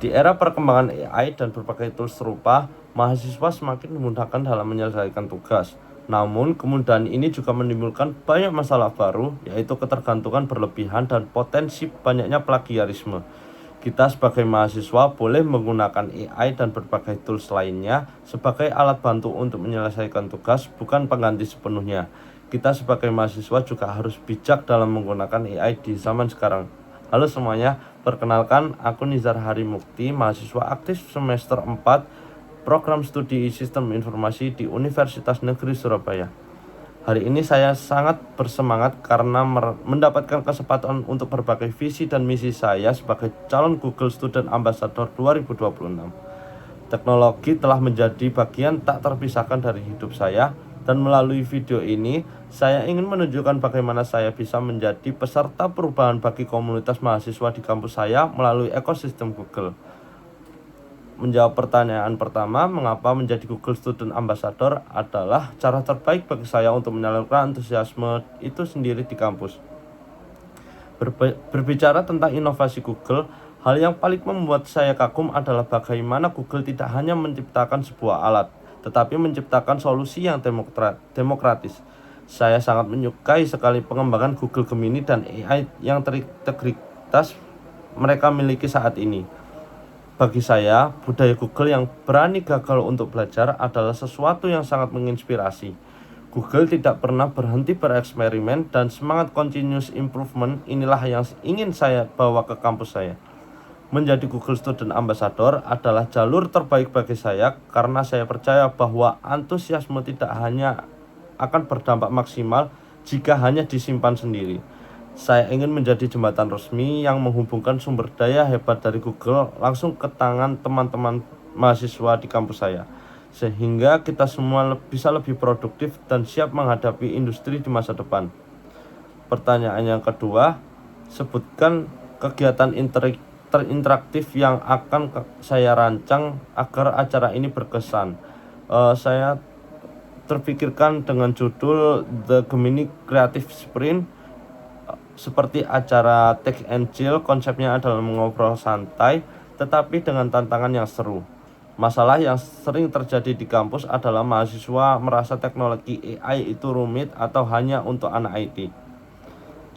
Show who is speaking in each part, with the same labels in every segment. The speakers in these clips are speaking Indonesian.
Speaker 1: Di era perkembangan AI dan berbagai tools serupa, mahasiswa semakin memudahkan dalam menyelesaikan tugas. Namun, kemudahan ini juga menimbulkan banyak masalah baru, yaitu ketergantungan berlebihan dan potensi banyaknya plagiarisme. Kita sebagai mahasiswa boleh menggunakan AI dan berbagai tools lainnya sebagai alat bantu untuk menyelesaikan tugas, bukan pengganti sepenuhnya. Kita sebagai mahasiswa juga harus bijak dalam menggunakan AI di zaman sekarang. Halo semuanya, perkenalkan aku Nizar Harimukti, mahasiswa aktif semester 4 Program Studi Sistem Informasi di Universitas Negeri Surabaya. Hari ini saya sangat bersemangat karena mendapatkan kesempatan untuk berbagi visi dan misi saya sebagai calon Google Student Ambassador 2026. Teknologi telah menjadi bagian tak terpisahkan dari hidup saya, dan melalui video ini saya ingin menunjukkan bagaimana saya bisa menjadi peserta perubahan bagi komunitas mahasiswa di kampus saya melalui ekosistem Google. Menjawab pertanyaan pertama, mengapa menjadi Google Student Ambassador adalah cara terbaik bagi saya untuk menyalurkan antusiasme itu sendiri di kampus. Berbicara tentang inovasi Google, hal yang paling membuat saya kagum adalah bagaimana Google tidak hanya menciptakan sebuah alat, tetapi menciptakan solusi yang demokratis. Saya sangat menyukai sekali pengembangan Google Gemini dan AI yang terintegritas mereka miliki saat ini. Bagi saya, budaya Google yang berani gagal untuk belajar adalah sesuatu yang sangat menginspirasi. Google tidak pernah berhenti bereksperimen, dan semangat continuous improvement inilah yang ingin saya bawa ke kampus saya. Menjadi Google Student Ambassador adalah jalur terbaik bagi saya karena saya percaya bahwa antusiasme tidak hanya akan berdampak maksimal jika hanya disimpan sendiri. Saya ingin menjadi jembatan resmi yang menghubungkan sumber daya hebat dari Google langsung ke tangan teman-teman mahasiswa di kampus saya, sehingga kita semua bisa lebih produktif dan siap menghadapi industri di masa depan. Pertanyaan yang kedua, sebutkan kegiatan interaktif yang akan saya rancang agar acara ini berkesan. Saya terpikirkan dengan judul The Gemini Creative Sprint. Seperti acara Take and Chill, konsepnya adalah mengobrol santai tetapi dengan tantangan yang seru. Masalah yang sering terjadi di kampus adalah mahasiswa merasa teknologi AI itu rumit atau hanya untuk anak IT.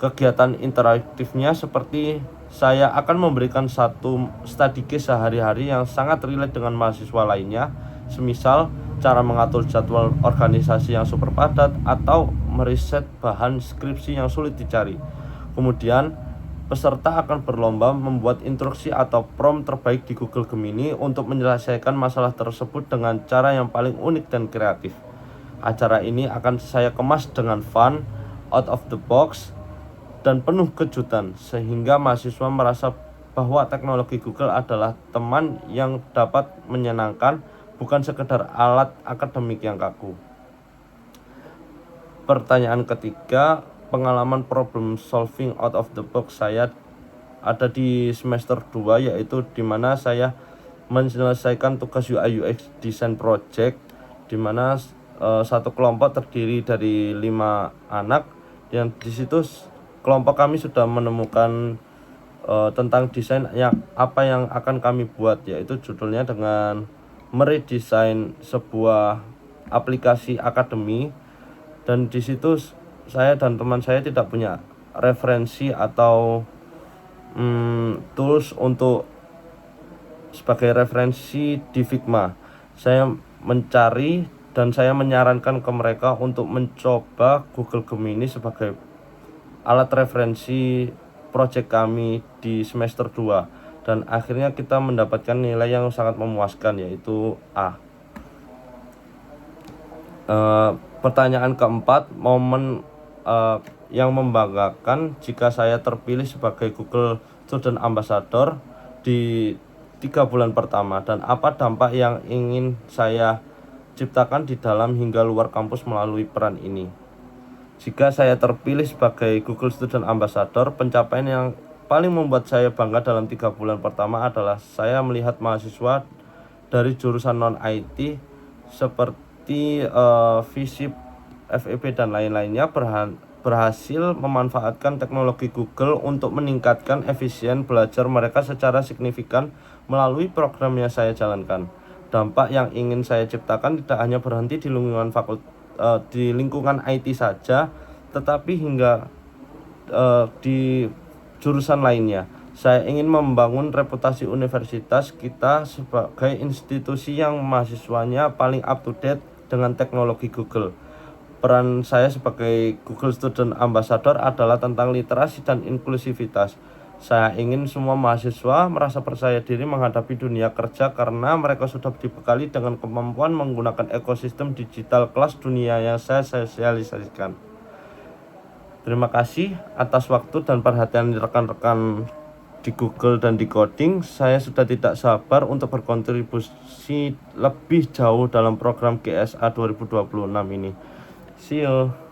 Speaker 1: Kegiatan interaktifnya seperti saya akan memberikan satu study case sehari-hari yang sangat relate dengan mahasiswa lainnya, semisal cara mengatur jadwal organisasi yang super padat atau meriset bahan skripsi yang sulit dicari. Kemudian, peserta akan berlomba membuat instruksi atau prompt terbaik di Google Gemini untuk menyelesaikan masalah tersebut dengan cara yang paling unik dan kreatif. Acara ini akan saya kemas dengan fun, out of the box, dan penuh kejutan, sehingga mahasiswa merasa bahwa teknologi Google adalah teman yang dapat menyenangkan, bukan sekedar alat akademik yang kaku. Pertanyaan ketiga, pengalaman problem solving out of the box saya ada di semester 2, yaitu dimana saya menyelesaikan tugas UI UX design project, dimana satu kelompok terdiri dari 5 anak, yang disitu kelompok kami sudah menemukan tentang desain yang akan kami buat, yaitu judulnya dengan meredesain sebuah aplikasi akademi. Dan di situ saya dan teman saya tidak punya referensi atau tools untuk sebagai referensi di Figma. Saya mencari dan saya menyarankan ke mereka untuk mencoba Google Gemini sebagai alat referensi proyek kami di semester 2, dan akhirnya kita mendapatkan nilai yang sangat memuaskan, yaitu A. Pertanyaan keempat, momen yang membanggakan jika saya terpilih sebagai Google Student Ambassador di 3 bulan pertama, dan apa dampak yang ingin saya ciptakan di dalam hingga luar kampus melalui peran ini. Jika saya terpilih sebagai Google Student Ambassador, pencapaian yang paling membuat saya bangga dalam 3 bulan pertama adalah saya melihat mahasiswa dari jurusan non-IT seperti FISIP, FEB, dan lain-lainnya berhasil memanfaatkan teknologi Google untuk meningkatkan efisien belajar mereka secara signifikan melalui program yang saya jalankan. Dampak yang ingin saya ciptakan tidak hanya berhenti di lingkungan IT saja, tetapi hingga di jurusan lainnya. Saya ingin membangun reputasi universitas kita sebagai institusi yang mahasiswanya paling up to date dengan teknologi Google. Peran saya sebagai Google Student Ambassador adalah tentang literasi dan inklusivitas. Saya ingin semua mahasiswa merasa percaya diri menghadapi dunia kerja karena mereka sudah dibekali dengan kemampuan menggunakan ekosistem digital kelas dunia yang saya sosialisasikan. Terima kasih atas waktu dan perhatian rekan-rekan di Google dan di Coding. Saya sudah tidak sabar untuk berkontribusi lebih jauh dalam program GSA 2026 ini. See you.